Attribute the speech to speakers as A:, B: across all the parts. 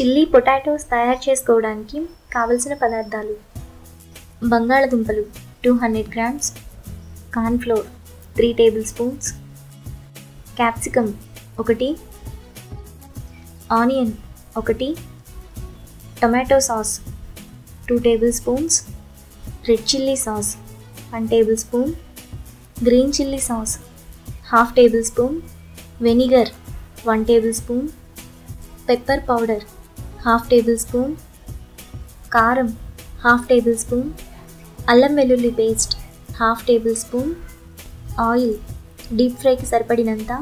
A: Chilli potatoes తయారు చేసుకోవడానికి కావలసిన పదార్థాలు: బంగాళదుంపలు 200 grams, corn flour 3 tablespoons, capsicum 1, onion 1, tomato sauce 2 tablespoons, red chilli sauce 1 tablespoon, green chilli sauce 1/2 tablespoon, vinegar 1 tablespoon, pepper powder 1/2 tablespoon, కారం 1/2 tablespoon, అల్లం వెల్లుల్లి paste 1/2 tablespoon, oil, deep ఫ్రైకి సరిపడినంత,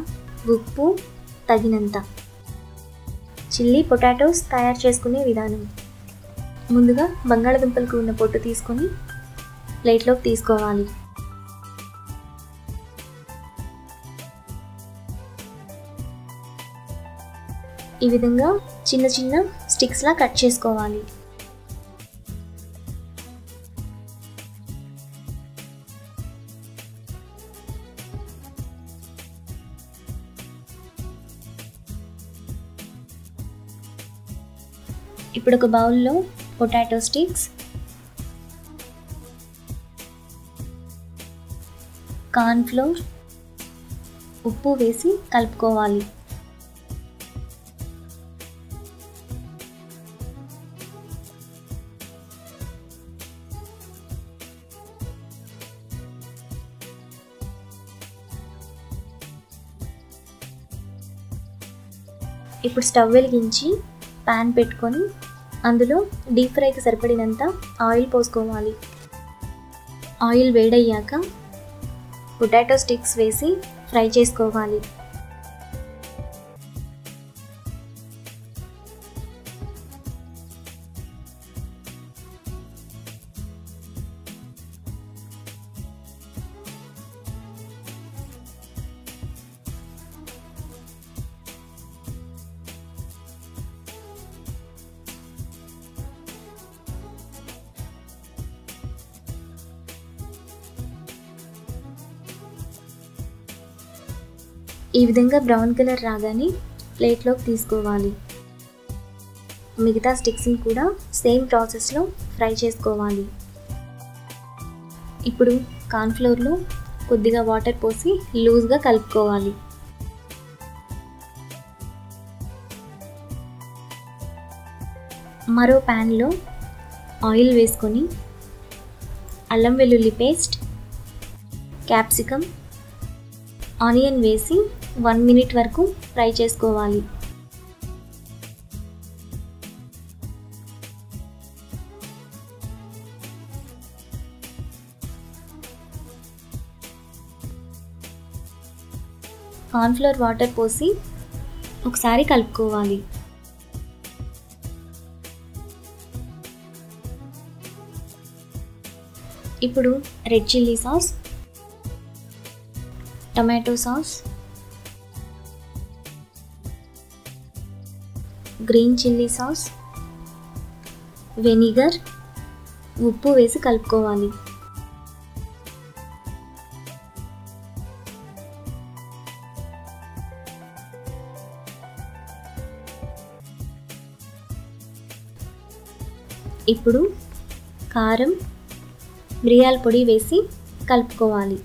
A: ఉప్పు తగినంత. Chilli potatoes తయారు చేసుకునే విధానం: ముందుగా బంగాళదుంపలకు ఉన్న పొట్టు తీసుకొని ప్లేట్లోకి తీసుకోవాలి. ఈ విధంగా చిన్న చిన్న స్టిక్స్లా కట్ చేసుకోవాలి. ఇప్పుడు ఒక బౌల్లో పొటాటో స్టిక్స్, కార్న్ ఫ్లోర్, ఉప్పు వేసి కలుపుకోవాలి. ఇప్పుడు స్టవ్ వెలిగించి ప్యాన్ పెట్టుకొని అందులో డీప్ ఫ్రైకి సరిపడినంత ఆయిల్ పోసుకోవాలి. ఆయిల్ వేడయ్యాక పొటాటో స్టిక్స్ వేసి ఫ్రై చేసుకోవాలి. ఈ విధంగా బ్రౌన్ కలర్ రాగానే ప్లేట్లోకి తీసుకోవాలి. మిగతా స్టిక్స్ని కూడా సేమ్ ప్రాసెస్లో ఫ్రై చేసుకోవాలి. ఇప్పుడు కార్న్ ఫ్లోర్లో కొద్దిగా వాటర్ పోసి లూజ్గా కలుపుకోవాలి. మరో ప్యాన్లో ఆయిల్ వేసుకొని అల్లం వెల్లుల్లి పేస్ట్, క్యాప్సికమ్, ఆనియన్ వేసి 1 మినిట్ వరకు ఫ్రై చేసుకోవాలి. కార్న్ఫ్లోర్ వాటర్ పోసి ఒకసారి కలుపుకోవాలి. ఇప్పుడు red chilli sauce, tomato sauce, green chilli sauce, vinegar, ఉప్పు వేసి కలుపుకోవాలి. ఇప్పుడు కారం, మిరియాల పొడి వేసి కలుపుకోవాలి.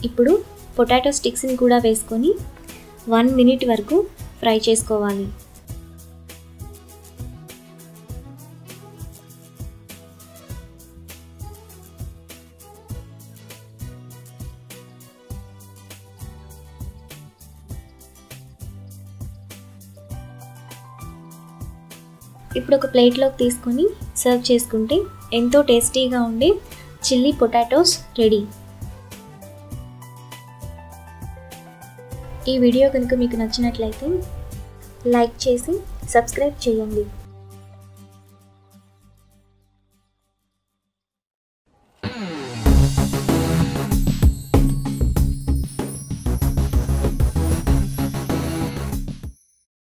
A: ఇప్పుడు పొటాటో స్టిక్స్ని కూడా వేసుకొని 1 మినిట్ వరకు ఫ్రై చేసుకోవాలి. ఇప్పుడు ఒక ప్లేట్లోకి తీసుకొని సర్వ్ చేసుకుంటే ఎంతో టేస్టీగా ఉండే చిల్లీ పొటాటోస్ రెడీ. ఈ వీడియో కనుక మీకు నచ్చినట్లయితే లైక్ చేసి సబ్స్క్రైబ్ చేయండి.